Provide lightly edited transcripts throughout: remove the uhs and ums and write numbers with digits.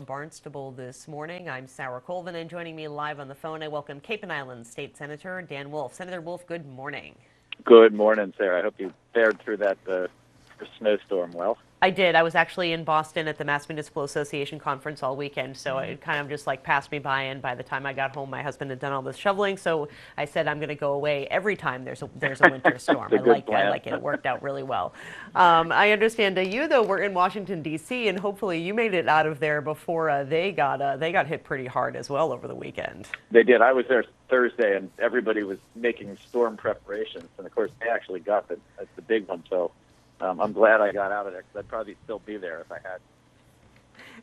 from Barnstable this morning. I'm Sarah Colvin, and joining me live on the phone, I welcome Cape and Islands State Senator Dan Wolf. Senator Wolf, good morning. Good morning, Sarah. I hope you fared through that snowstorm well. I did. I was actually in Boston at the Mass Municipal Association conference all weekend, so it kind of just like passed me by, and by the time I got home, my husband had done all this shoveling, so I said I'm going to go away every time there's a winter storm. I like it. It worked out really well. I understand you, though, were in Washington, D.C., and hopefully you made it out of there before they got hit pretty hard as well over the weekend. They did. I was there Thursday, and everybody was making storm preparations, and of course they actually got the big one, so I'm glad I got out of there because I'd probably still be there if I had.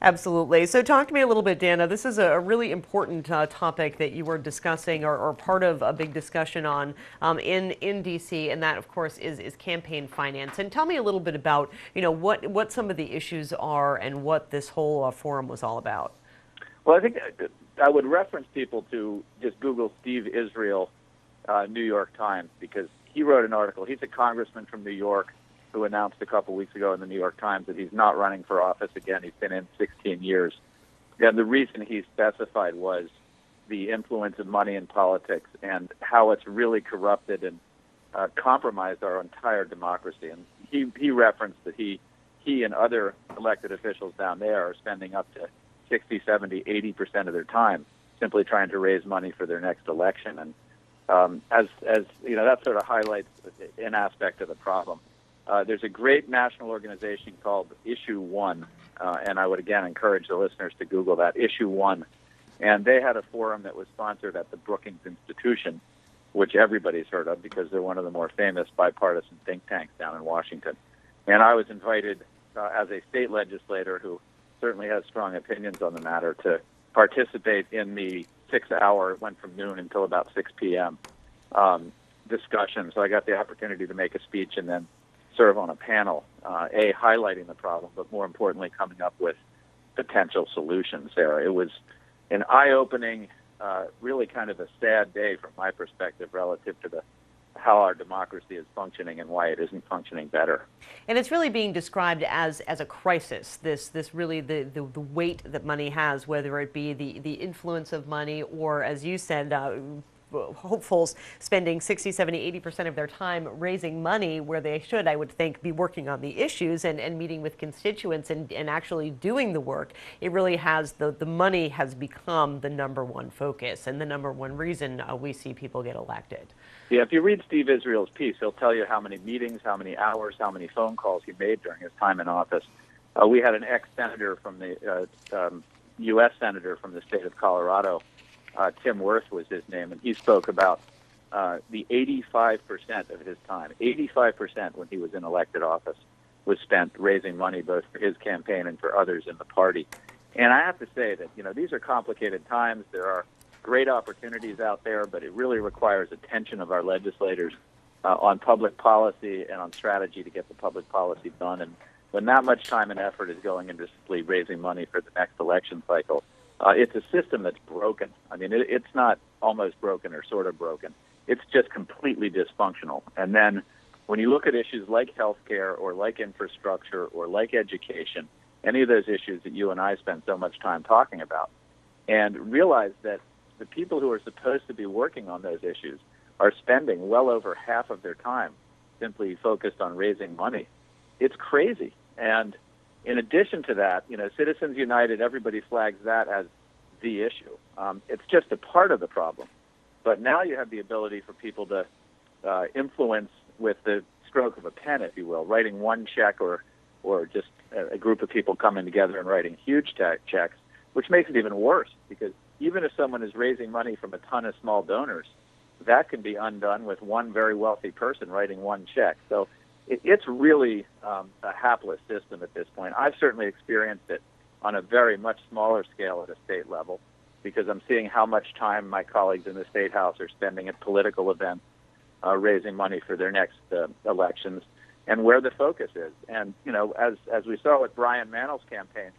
Absolutely. So talk to me a little bit, Dana. This is a really important topic that you were discussing or part of a big discussion on in D.C., and that, of course, is campaign finance. And tell me a little bit about, what some of the issues are and what this whole forum was all about. Well, I think I would reference people to just Google Steve Israel, New York Times, because he wrote an article. He's a congressman from New York who announced a couple weeks ago in the New York Times that he's not running for office again. He's been in 16 years. And the reason he specified was the influence of money in politics and how it's really corrupted and compromised our entire democracy. And he referenced that he and other elected officials down there are spending up to 60, 70, 80% of their time simply trying to raise money for their next election. And as you know, that sort of highlights an aspect of the problem. There's a great national organization called Issue One, and I would again encourage the listeners to Google that, Issue One. And they had a forum that was sponsored at the Brookings Institute, which everybody's heard of because they're one of the more famous bipartisan think tanks down in Washington. And I was invited as a state legislator who certainly has strong opinions on the matter to participate in the 6-hour, it went from noon until about 6 p.m. Discussion. So I got the opportunity to make a speech and then serve on a panel, highlighting the problem, but more importantly, coming up with potential solutions, Sarah. It was an eye-opening, really kind of a sad day from my perspective relative to how our democracy is functioning and why it isn't functioning better. And it's really being described as a crisis, this really the weight that money has, whether it be the influence of money or, as you said, hopefuls spending 60, 70, 80% of their time raising money where they should, I would think, be working on the issues and meeting with constituents and actually doing the work. It really has, the money has become the number one focus and the number one reason we see people get elected. Yeah, if you read Steve Israel's piece, he'll tell you how many meetings, how many hours, how many phone calls he made during his time in office. We had an ex-senator from the U.S. senator from the state of Colorado, Tim Wirth was his name, and he spoke about the 85% of his time, 85% when he was in elected office, was spent raising money both for his campaign and for others in the party. And I have to say that, these are complicated times. There are great opportunities out there, but it really requires attention of our legislators on public policy and on strategy to get the public policy done. And when that much time and effort is going into simply raising money for the next election cycle, it's a system that's broken. I mean, it's not almost broken or sort of broken. It's just completely dysfunctional. And then when you look at issues like healthcare or like infrastructure or like education, any of those issues that you and I spend so much time talking about, and realize that the people who are supposed to be working on those issues are spending well over half of their time simply focused on raising money, it's crazy. And in addition to that, Citizens United, everybody flags that as the issue. It's just a part of the problem. But now you have the ability for people to influence with the stroke of a pen, if you will, writing one check or just a group of people coming together and writing huge checks, which makes it even worse because even if someone is raising money from a ton of small donors, that can be undone with one very wealthy person writing one check. So it's really a hapless system at this point. I've certainly experienced it on a very much smaller scale at a state level because I'm seeing how much time my colleagues in the State House are spending at political events, raising money for their next elections, and where the focus is. And, as we saw with Brian Mannel's campaign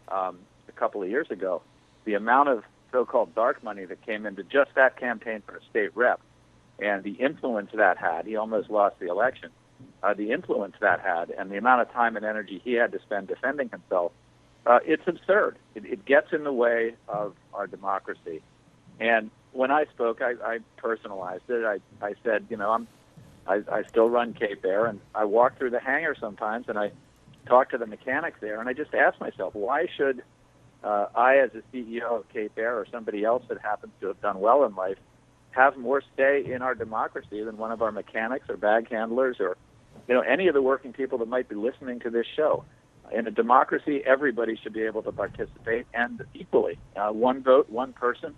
a couple of years ago, the amount of so-called dark money that came into just that campaign for a state rep and the influence that had, he almost lost the election, the influence that had and the amount of time and energy he had to spend defending himself It's absurd. It gets in the way of our democracy. And when I spoke, I personalized it. I said, I still run Cape Air, and I walk through the hangar sometimes, and I talk to the mechanics there, and I just ask myself, why should I, as a CEO of Cape Air, or somebody else that happens to have done well in life, have more say in our democracy than one of our mechanics or bag handlers or any of the working people that might be listening to this show? In a democracy, everybody should be able to participate, and equally. One vote, one person.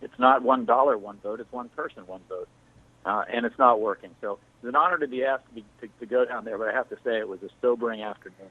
It's not $1, one vote. It's one person, one vote. And it's not working. So it's an honor to be asked to go down there, but I have to say it was a sobering afternoon.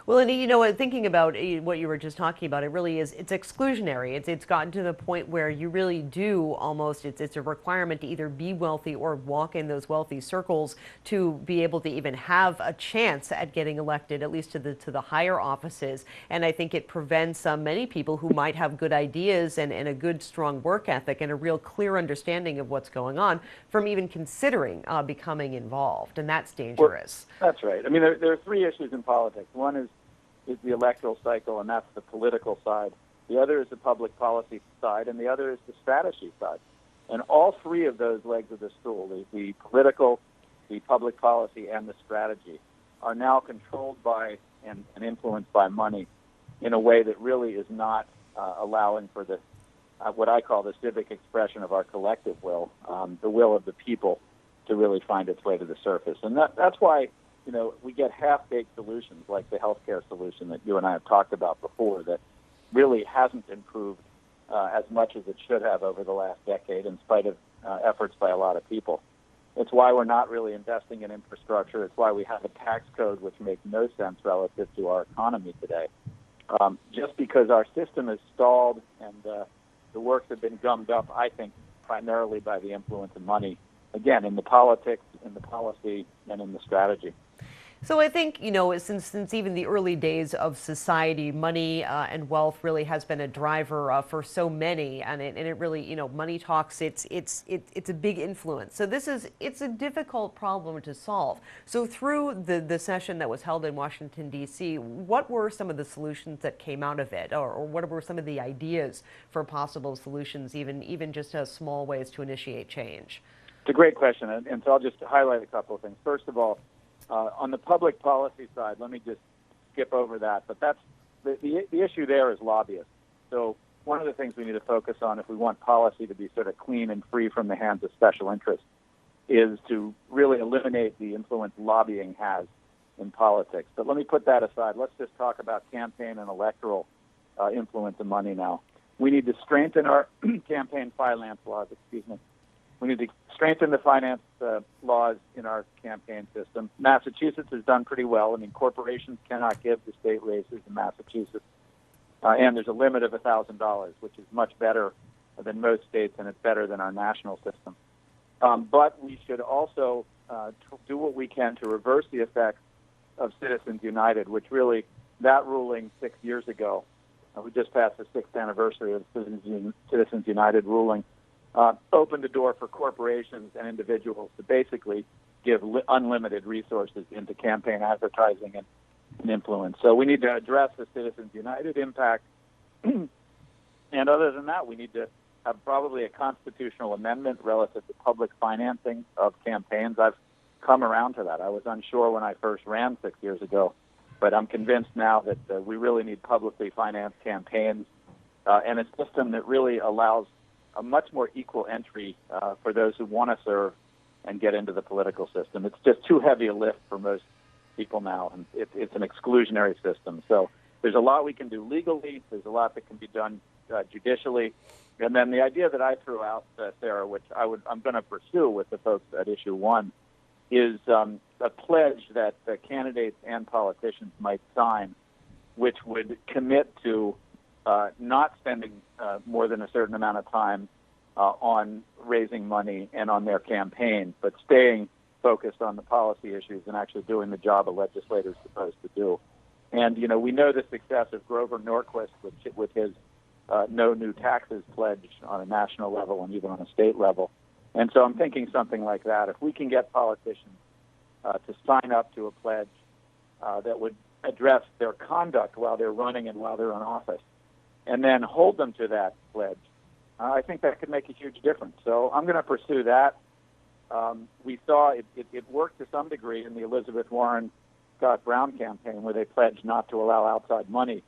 Well, and thinking about what you were just talking about, it really is, it's exclusionary. It's gotten to the point where you really do almost, it's a requirement to either be wealthy or walk in those wealthy circles to be able to even have a chance at getting elected, at least to the higher offices. And I think it prevents many people who might have good ideas and a good, strong work ethic and a real clear understanding of what's going on from even considering becoming involved. And that's dangerous. Well, that's right. I mean, there are three issues in politics. One is the electoral cycle, and that's the political side. The other is the public policy side, and the other is the strategy side. And all three of those legs of the stool, the political, the public policy, and the strategy, are now controlled by and influenced by money in a way that really is not allowing for the what I call the civic expression of our collective will, the will of the people, to really find its way to the surface. And that's why we get half-baked solutions like the healthcare solution that you and I have talked about before that really hasn't improved as much as it should have over the last decade in spite of efforts by a lot of people. It's why we're not really investing in infrastructure. It's why we have a tax code which makes no sense relative to our economy today. Just because our system is stalled and the works have been gummed up, I think, primarily by the influence of money, again, in the politics, in the policy, and in the strategy. So I think, since even the early days of society, money and wealth really has been a driver for so many, and it really, money talks. It's a big influence. So it's a difficult problem to solve. So through the session that was held in Washington D.C., what were some of the solutions that came out of it, or what were some of the ideas for possible solutions, even just small ways to initiate change? It's a great question, and so I'll just highlight a couple of things. First of all, on the public policy side, let me just skip over that. But that's the issue there is lobbyists. So one of the things we need to focus on if we want policy to be sort of clean and free from the hands of special interests is to really eliminate the influence lobbying has in politics. But let me put that aside. Let's just talk about campaign and electoral influence and money now. We need to strengthen our campaign finance laws, We need to strengthen the finance laws in our campaign system. Massachusetts has done pretty well. I mean, corporations cannot give to state races in Massachusetts. And there's a limit of $1,000, which is much better than most states, and it's better than our national system. But we should also do what we can to reverse the effects of Citizens United, which really, that ruling 6 years ago, we just passed the 6th anniversary of Citizens United ruling, opened the door for corporations and individuals to basically give unlimited resources into campaign advertising and influence. So we need to address the Citizens United impact. And other than that, we need to have probably a constitutional amendment relative to public financing of campaigns. I've come around to that. I was unsure when I first ran 6 years ago, but I'm convinced now that we really need publicly financed campaigns and a system that really allows a much more equal entry for those who want to serve and get into the political system. It's just too heavy a lift for most people now, and it's an exclusionary system. So there's a lot we can do legally. There's a lot that can be done judicially. And then the idea that I threw out, Sarah, which I'm going to pursue with the folks at Issue 1, is a pledge that the candidates and politicians might sign, which would commit to not spending more than a certain amount of time on raising money and on their campaign, but staying focused on the policy issues and actually doing the job a legislator is supposed to do. And, we know the success of Grover Norquist with his no new taxes pledge on a national level and even on a state level. And so I'm thinking something like that. If we can get politicians to sign up to a pledge that would address their conduct while they're running and while they're in office, and then hold them to that pledge, I think that could make a huge difference. So I'm going to pursue that. We saw it worked to some degree in the Elizabeth Warren Scott Brown campaign, where they pledged not to allow outside money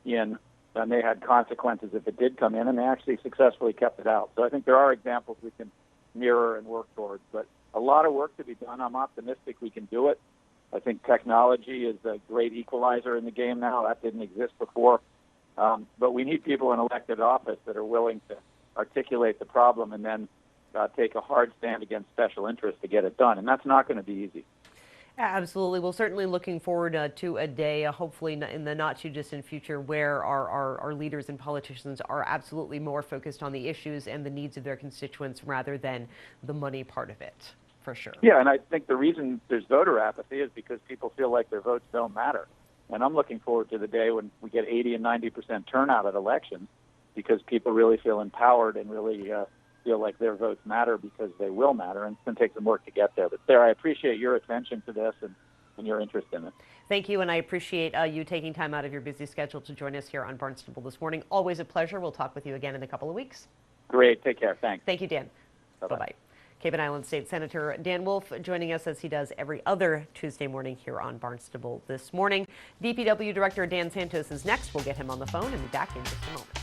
in, and they had consequences if it did come in, and they actually successfully kept it out. So I think there are examples we can mirror and work towards, but a lot of work to be done. I'm optimistic we can do it. I think technology is a great equalizer in the game now. That didn't exist before. But we need people in elected office that are willing to articulate the problem and then take a hard stand against special interests to get it done. And that's not going to be easy. Absolutely. Well, certainly looking forward to a day, hopefully in the not too distant future, where our leaders and politicians are absolutely more focused on the issues and the needs of their constituents rather than the money part of it, for sure. Yeah, and I think the reason there's voter apathy is because people feel like their votes don't matter. And I'm looking forward to the day when we get 80 and 90% turnout at elections, because people really feel empowered and really feel like their votes matter, because they will matter, and it's going to take some work to get there. But Sarah, I appreciate your attention to this and your interest in it. Thank you, and I appreciate you taking time out of your busy schedule to join us here on Barnstable this morning. Always a pleasure. We'll talk with you again in a couple of weeks. Great. Take care. Thanks. Thank you, Dan. Bye-bye. Cape and Island State Senator Dan Wolf joining us as he does every other Tuesday morning here on Barnstable this morning. DPW Director Dan Santos is next. We'll get him on the phone and be back in just a moment.